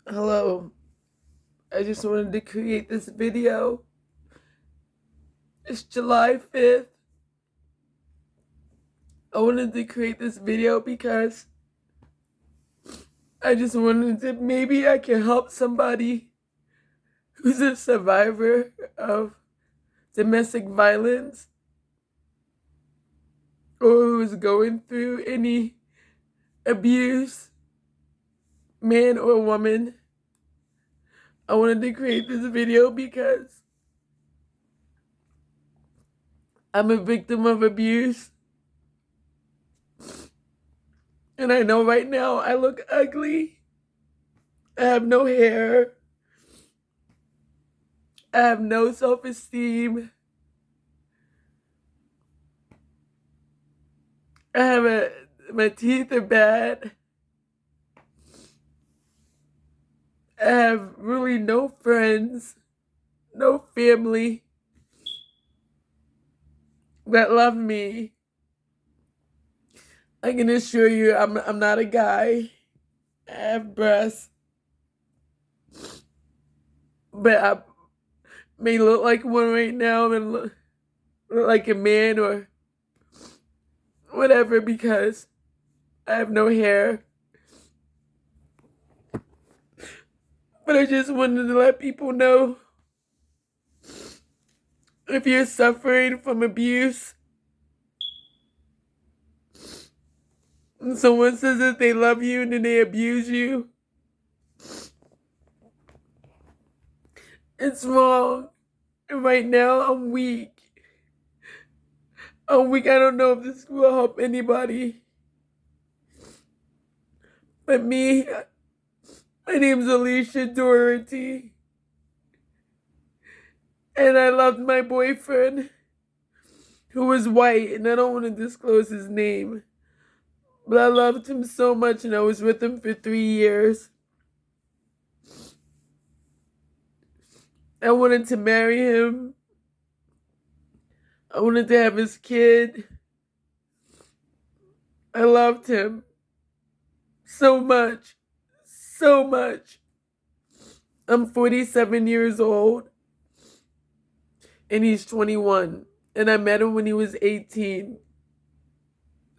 Hello, I just wanted to create this video. It's July 5th. I wanted to create this video because I just wanted to, maybe I can help somebody who's a survivor of domestic violence or who's going through any abuse, man or woman. I wanted to create this video because I'm a victim of abuse. And I know right now I look ugly. I have no hair. I have no self-esteem. My teeth are bad. I have really no friends, no family that love me. I can assure you I'm not a guy. I have breasts, but I may look like one right now and look like a man or whatever because I have no hair. But I just wanted to let people know, if you're suffering from abuse and someone says that they love you and then they abuse you, it's wrong. And right now I'm weak. I'm weak. I don't know if this will help anybody. But me, my name's Alicia Doherty. And I loved my boyfriend, who was white, and I don't want to disclose his name. But I loved him so much, and I was with him for 3 years. I wanted to marry him. I wanted to have his kid. I loved him so much. So much. I'm 47 years old, and he's 21. And I met him when he was 18.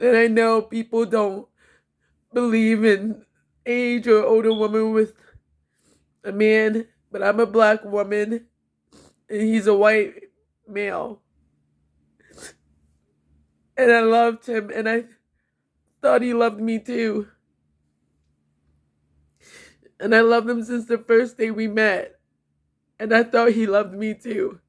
And I know people don't believe in age or older woman with a man, but I'm a black woman and he's a white male. And I loved him and I thought he loved me too. And I loved him since the first day we met. And I thought he loved me too.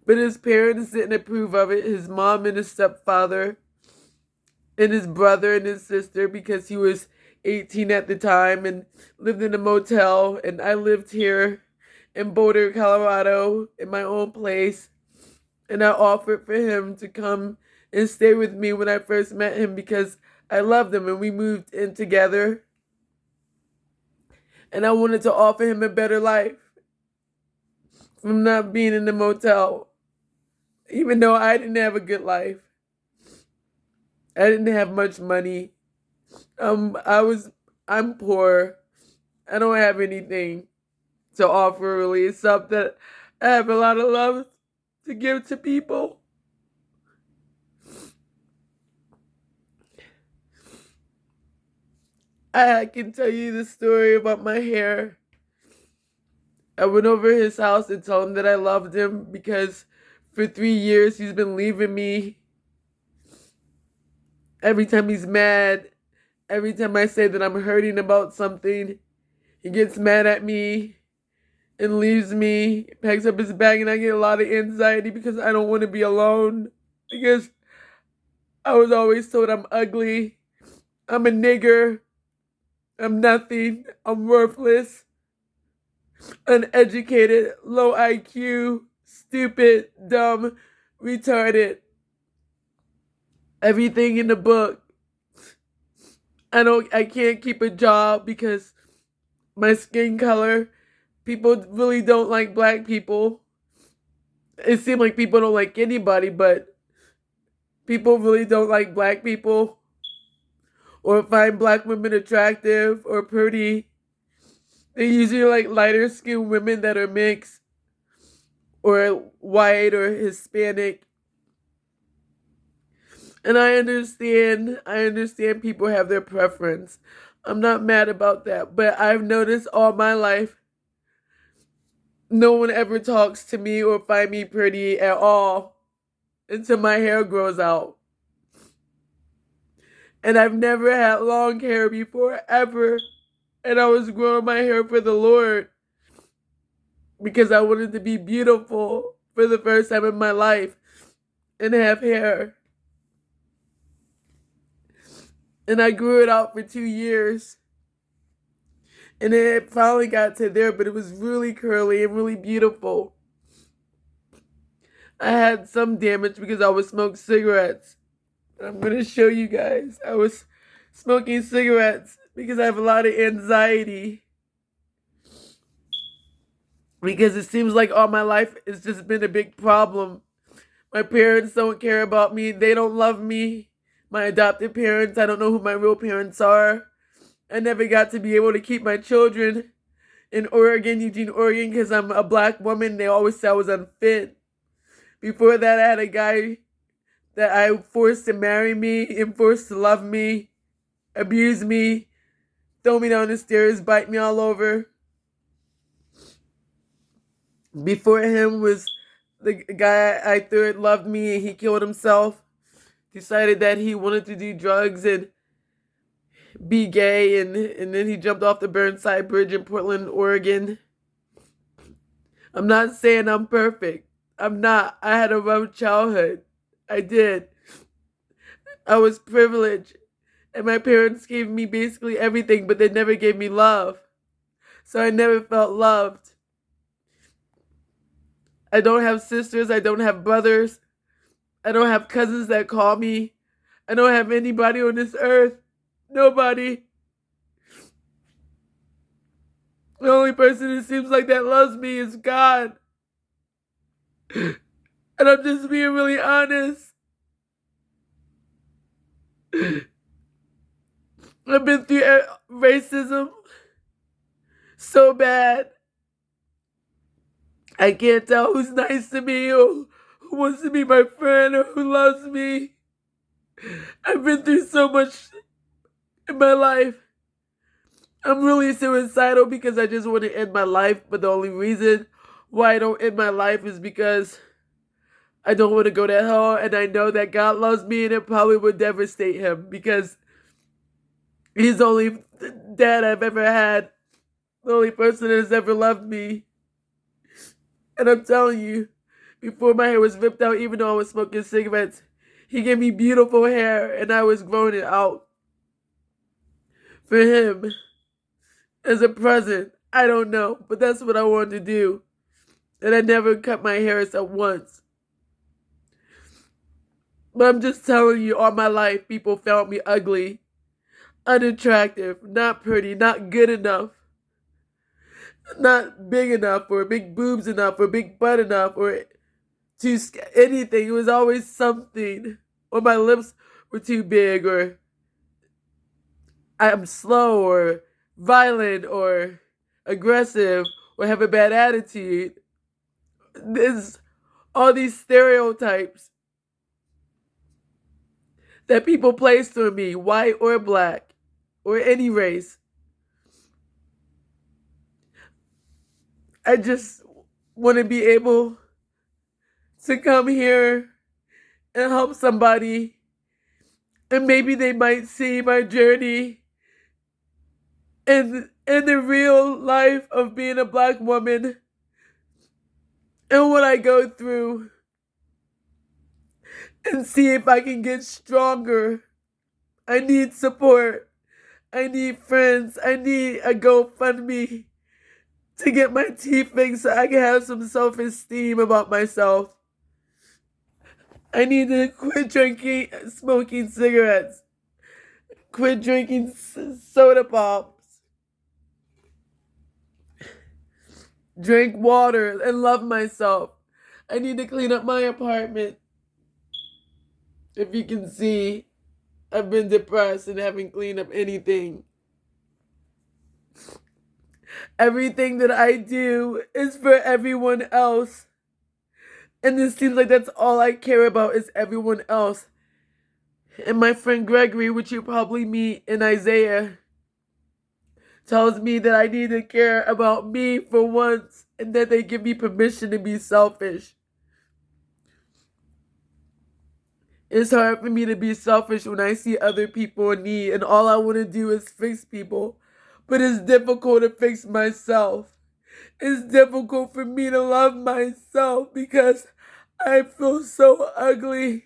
But his parents didn't approve of it, his mom and his stepfather, and his brother and his sister, because he was 18 at the time and lived in a motel. And I lived here in Boulder, Colorado, in my own place. And I offered for him to come and stay with me when I first met him because I loved him and we moved in together. And I wanted to offer him a better life from not being in the motel. Even though I didn't have a good life. I didn't have much money. I'm poor. I don't have anything to offer really, except that I have a lot of love to give to people. I can tell you the story about my hair. I went over his house and told him that I loved him because for 3 years he's been leaving me. Every time he's mad, every time I say that I'm hurting about something, he gets mad at me and leaves me, packs up his bag, and I get a lot of anxiety because I don't want to be alone. Because I was always told I'm ugly, I'm a nigger, I'm nothing, I'm worthless, uneducated, low IQ, stupid, dumb, retarded. Everything in the book. I can't keep a job because my skin color. People really don't like black people. It seems like people don't like anybody, but people really don't like black people or find black women attractive or pretty. They usually like lighter skinned women that are mixed or white or Hispanic. And I understand people have their preference. I'm not mad about that. But I've noticed all my life no one ever talks to me or find me pretty at all until my hair grows out. And I've never had long hair before, ever. And I was growing my hair for the Lord because I wanted to be beautiful for the first time in my life and have hair. And I grew it out for 2 years. And it finally got to there, but it was really curly and really beautiful. I had some damage because I was smoking cigarettes. I'm going to show you guys. I was smoking cigarettes because I have a lot of anxiety. Because it seems like all my life it's just been a big problem. My parents don't care about me. They don't love me. My adopted parents, I don't know who my real parents are. I never got to be able to keep my children in Oregon, Eugene, Oregon, because I'm a black woman. They always said I was unfit. Before that, I had a guy that I forced to marry me and forced to love me, abuse me, throw me down the stairs, bite me all over. Before him was the guy I thought loved me and he killed himself. Decided that he wanted to do drugs and be gay, and then he jumped off the Burnside Bridge in Portland, Oregon. I'm not saying I'm perfect. I'm not. I had a rough childhood. I did. I was privileged. And my parents gave me basically everything, but they never gave me love. So I never felt loved. I don't have sisters. I don't have brothers. I don't have cousins that call me. I don't have anybody on this earth. Nobody. The only person it seems like that loves me is God. And I'm just being really honest. I've been through racism so bad. I can't tell who's nice to me or who wants to be my friend or who loves me. I've been through so much in my life. I'm really suicidal because I just want to end my life, but the only reason why I don't end my life is because I don't want to go to hell, and I know that God loves me and it probably would devastate him because he's the only dad I've ever had, the only person that has ever loved me. And I'm telling you, before my hair was ripped out, even though I was smoking cigarettes, he gave me beautiful hair and I was growing it out for him as a present. I don't know, but that's what I wanted to do. And I never cut my hair except once. But I'm just telling you, all my life, people found me ugly, unattractive, not pretty, not good enough, not big enough, or big boobs enough, or big butt enough, or anything. It was always something. Or my lips were too big, or I'm slow, or violent, or aggressive, or have a bad attitude. There's all these stereotypes that people placed on me, white or black, or any race. I just want to be able to come here and help somebody, and maybe they might see my journey and the real life of being a black woman and what I go through, and see if I can get stronger. I need support. I need friends. I need a GoFundMe to get my teeth fixed so I can have some self-esteem about myself. I need to quit smoking cigarettes, quit drinking soda pops, drink water, and love myself. I need to clean up my apartment. If you can see, I've been depressed and haven't cleaned up anything. Everything that I do is for everyone else. And it seems like that's all I care about is everyone else. And my friend Gregory, which you probably meet in Isaiah, tells me that I need to care about me for once and that they give me permission to be selfish. It's hard for me to be selfish when I see other people in need and all I want to do is fix people. But it's difficult to fix myself. It's difficult for me to love myself because I feel so ugly.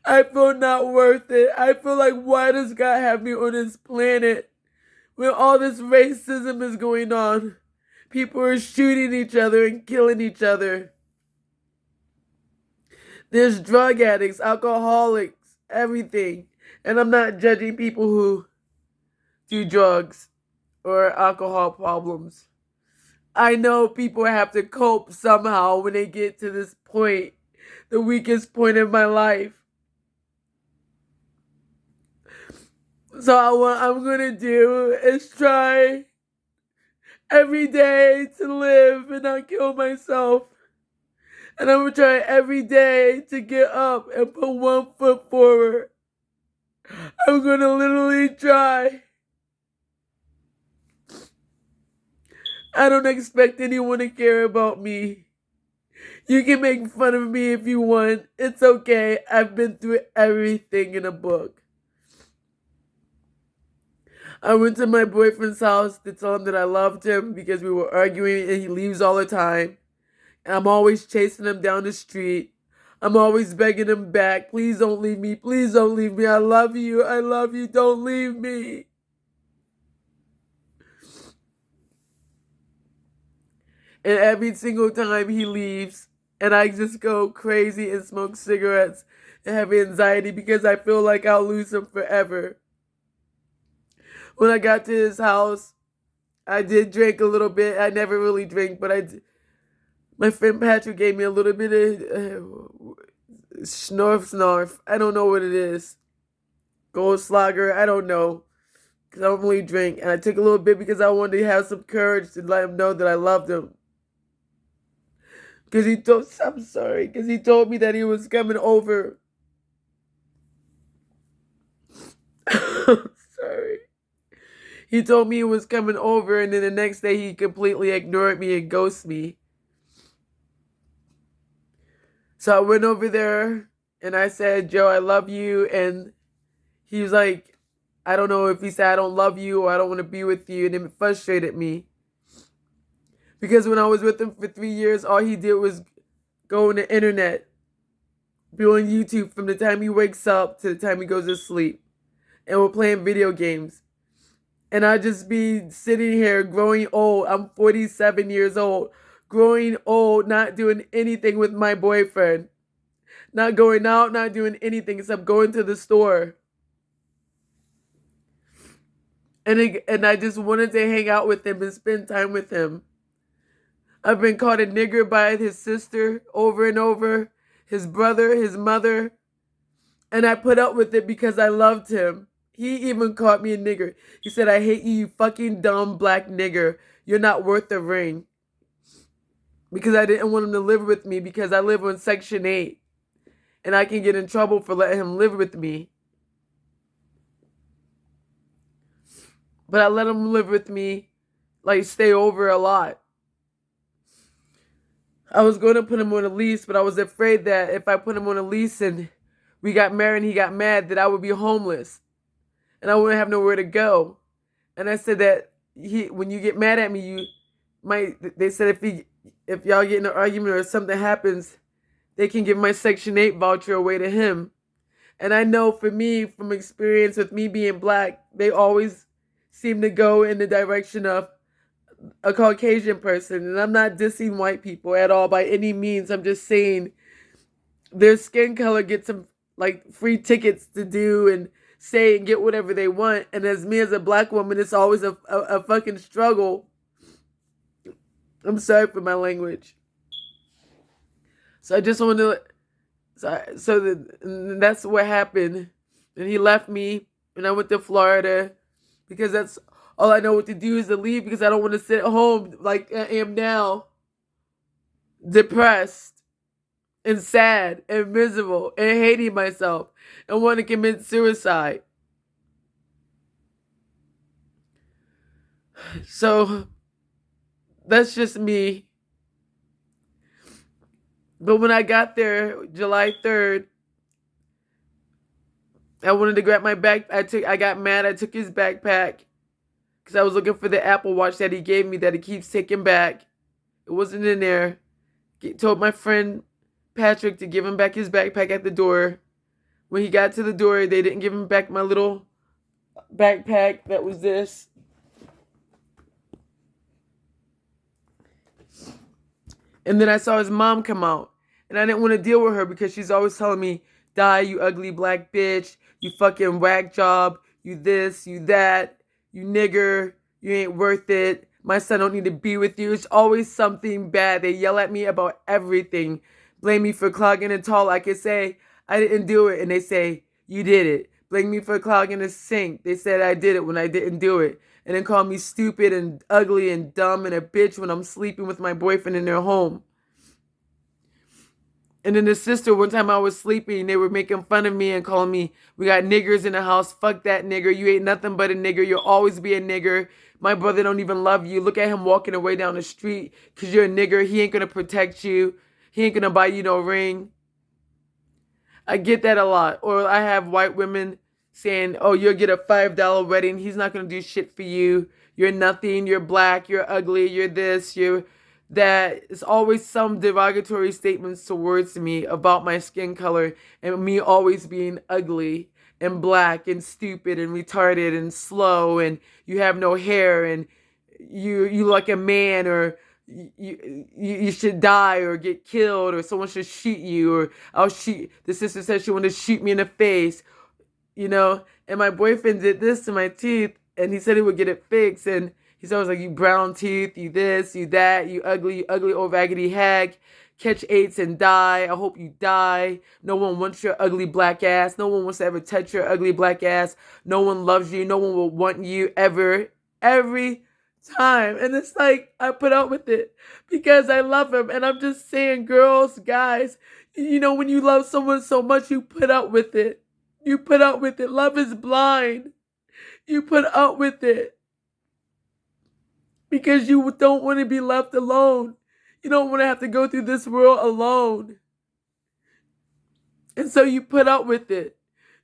I feel not worth it. I feel like, why does God have me on this planet when all this racism is going on? People are shooting each other and killing each other. There's drug addicts, alcoholics, everything. And I'm not judging people who do drugs or alcohol problems. I know people have to cope somehow when they get to this point, the weakest point in my life. So what I'm going to do is try every day to live and not kill myself. And I'm going to try every day to get up and put one foot forward. I'm going to literally try. I don't expect anyone to care about me. You can make fun of me if you want. It's okay. I've been through everything in a book. I went to my boyfriend's house to tell him that I loved him because we were arguing and he leaves all the time. And I'm always chasing him down the street. I'm always begging him back. Please don't leave me. Please don't leave me. I love you. I love you. Don't leave me. And every single time he leaves, and I just go crazy and smoke cigarettes and have anxiety because I feel like I'll lose him forever. When I got to his house, I did drink a little bit. I never really drink, but my friend Patrick gave me a little bit of snarf. I don't know what it is. Goldschlager, I don't know. Because I don't really drink. And I took a little bit because I wanted to have some courage to let him know that I loved him. Because he told me that he was coming over. Sorry. He told me he was coming over, and then the next day he completely ignored me and ghosted me. So I went over there, and I said, Joe, I love you. And he was like, I don't know if he said I don't love you or I don't want to be with you. And it frustrated me. Because when I was with him for 3 years, all he did was go on the internet, be on YouTube from the time he wakes up to the time he goes to sleep. And we're playing video games. And I just be sitting here growing old. I'm 47 years old. Growing old, not doing anything with my boyfriend. Not going out, not doing anything except going to the store. And I just wanted to hang out with him and spend time with him. I've been called a nigger by his sister over and over, his brother, his mother. And I put up with it because I loved him. He even called me a nigger. He said, I hate you, you fucking dumb black nigger. You're not worth the ring. Because I didn't want him to live with me because I live on Section 8. And I can get in trouble for letting him live with me. But I let him live with me, like stay over a lot. I was going to put him on a lease, but I was afraid that if I put him on a lease and we got married and he got mad, that I would be homeless. And I wouldn't have nowhere to go. And I said that when you get mad at me, they said if y'all get in an argument or something happens, they can give my Section 8 voucher away to him. And I know for me, from experience with me being black, they always seem to go in the direction of a Caucasian person. And I'm not dissing white people at all by any means. I'm just saying their skin color gets them like free tickets to do and say and get whatever they want. And as me as a black woman, it's always a fucking struggle. I'm sorry for my language. So I just wanted to, that's what happened. And he left me and I went to Florida because that's All I know what to do is to leave because I don't want to sit at home like I am now, depressed and sad and miserable and hating myself and want to commit suicide. So that's just me. But when I got there, July 3rd, I wanted to grab my bag. I got mad. I took his backpack because I was looking for the Apple Watch that he gave me that he keeps taking back. It wasn't in there. Told my friend Patrick to give him back his backpack at the door. When he got to the door, they didn't give him back my little backpack that was this. And then I saw his mom come out. And I didn't want to deal with her because she's always telling me, die, you ugly black bitch. You fucking whack job. You this, you that. You nigger. You ain't worth it. My son don't need to be with you. It's always something bad. They yell at me about everything. Blame me for clogging a toilet. I can say, I didn't do it. And they say, you did it. Blame me for clogging a sink. They said I did it when I didn't do it. And then call me stupid and ugly and dumb and a bitch when I'm sleeping with my boyfriend in their home. And then his sister, one time I was sleeping, they were making fun of me and calling me, we got niggers in the house. Fuck that nigger. You ain't nothing but a nigger. You'll always be a nigger. My brother don't even love you. Look at him walking away down the street because you're a nigger. He ain't going to protect you. He ain't going to buy you no ring. I get that a lot. Or I have white women saying, oh, you'll get a $5 wedding. He's not going to do shit for you. You're nothing. You're black. You're ugly. You're this. You're that. It's always some derogatory statements towards me about my skin color and me always being ugly and black and stupid and retarded and slow and you have no hair and you like a man or you should die or get killed or someone should shoot you or I'll shoot. The sister said she wanted to shoot me in the face, and my boyfriend did this to my teeth and he said he would get it fixed and he's always like, you brown teeth, you this, you that, you ugly old raggedy hag. Catch AIDS and die. I hope you die. No one wants your ugly black ass. No one wants to ever touch your ugly black ass. No one loves you. No one will want you ever. Every time. And it's like, I put up with it because I love him. And I'm just saying, girls, guys, when you love someone so much, you put up with it. You put up with it. Love is blind. You put up with it. Because you don't want to be left alone. You don't want to have to go through this world alone. And so you put up with it.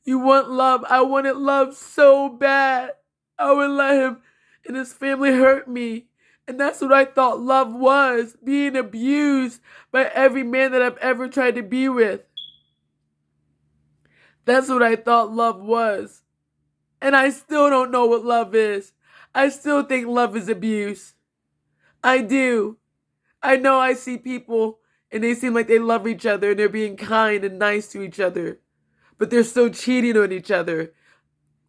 You want love. I wanted love so bad. I would let him and his family hurt me. And that's what I thought love was. Being abused by every man that I've ever tried to be with. That's what I thought love was. And I still don't know what love is. I still think love is abuse. I do. I know I see people and they seem like they love each other and they're being kind and nice to each other. But they're still cheating on each other.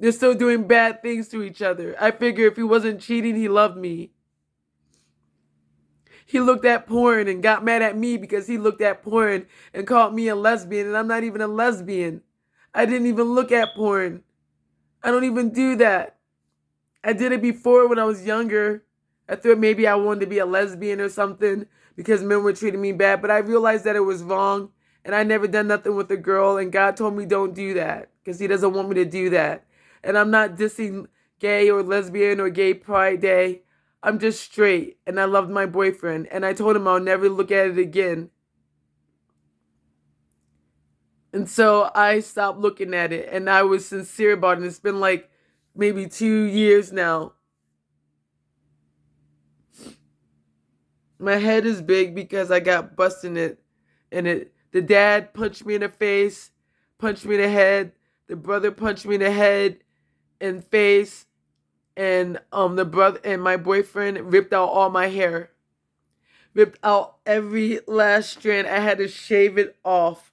They're still doing bad things to each other. I figure if he wasn't cheating, he loved me. He looked at porn and got mad at me because he looked at porn and called me a lesbian and I'm not even a lesbian. I didn't even look at porn. I don't even do that. I did it before when I was younger. I thought maybe I wanted to be a lesbian or something because men were treating me bad. But I realized that it was wrong. And I never done nothing with a girl. And God told me don't do that because he doesn't want me to do that. And I'm not dissing gay or lesbian or gay pride day. I'm just straight. And I loved my boyfriend. And I told him I'll never look at it again. And so I stopped looking at it. And I was sincere about it. It's been like maybe 2 years now. My head is big because I got busted in it. The dad punched me in the face, punched me in the head. The brother punched me in the head and face. And the brother and my boyfriend ripped out all my hair. Ripped out every last strand. I had to shave it off.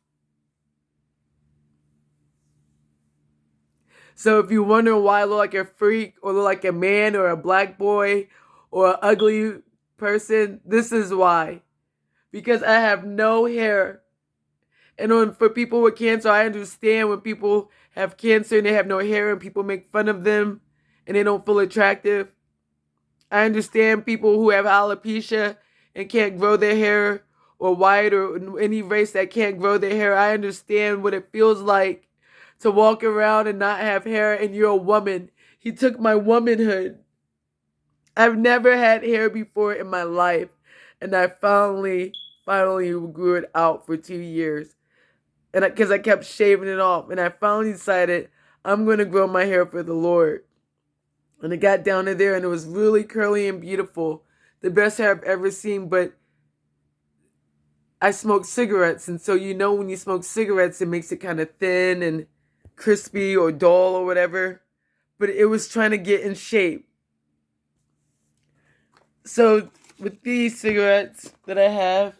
So if you wonder why I look like a freak or look like a man or a black boy or an ugly person, this is why. Because I have no hair. And for people with cancer, I understand when people have cancer and they have no hair and people make fun of them and they don't feel attractive. I understand people who have alopecia and can't grow their hair, or white, or any race that can't grow their hair. I understand what it feels like to walk around and not have hair, and you're a woman. He took my womanhood. I've never had hair before in my life, and I finally grew it out for 2 years. And because I kept shaving it off, and I finally decided I'm going to grow my hair for the Lord. And it got down to there, and it was really curly and beautiful. The best hair I've ever seen. But I smoke cigarettes, and so when you smoke cigarettes, it makes it kind of thin and crispy or dull or whatever. But it was trying to get in shape. So with these cigarettes that I have,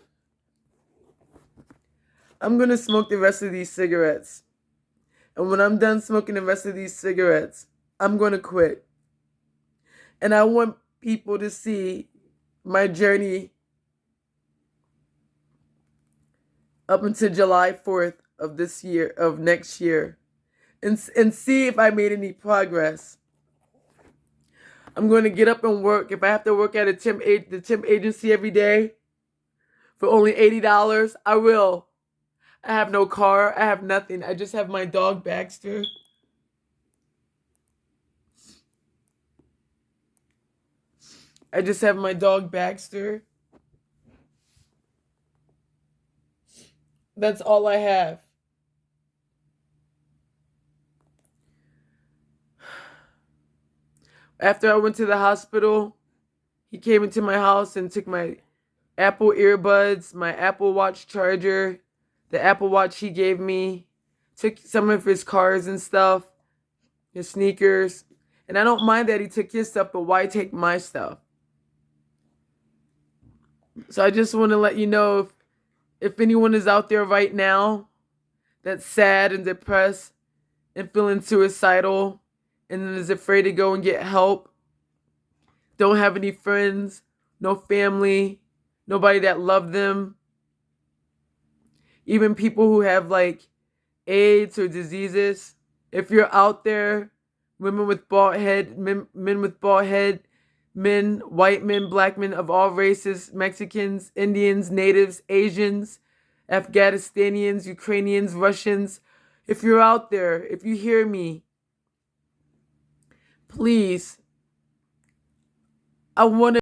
I'm going to smoke the rest of these cigarettes. And when I'm done smoking the rest of these cigarettes, I'm going to quit. And I want people to see my journey up until July 4th of next year, and see if I made any progress. I'm going to get up and work. If I have to work at the temp agency every day for only $80, I will. I have no car. I have nothing. I just have my dog, Baxter. I just have my dog, Baxter. That's all I have. After I went to the hospital, he came into my house and took my Apple earbuds, my Apple Watch charger, the Apple Watch he gave me, took some of his cars and stuff, his sneakers. And I don't mind that he took his stuff, but why take my stuff? So I just want to let you know, if anyone is out there right now that's sad and depressed and feeling suicidal and is afraid to go and get help, don't have any friends, no family, nobody that love them, even people who have like AIDS or diseases. If you're out there, women with bald head, men with bald head, men, white men, black men of all races, Mexicans, Indians, natives, Asians, Afghanistanians, Ukrainians, Russians. If you're out there, if you hear me, please, I want to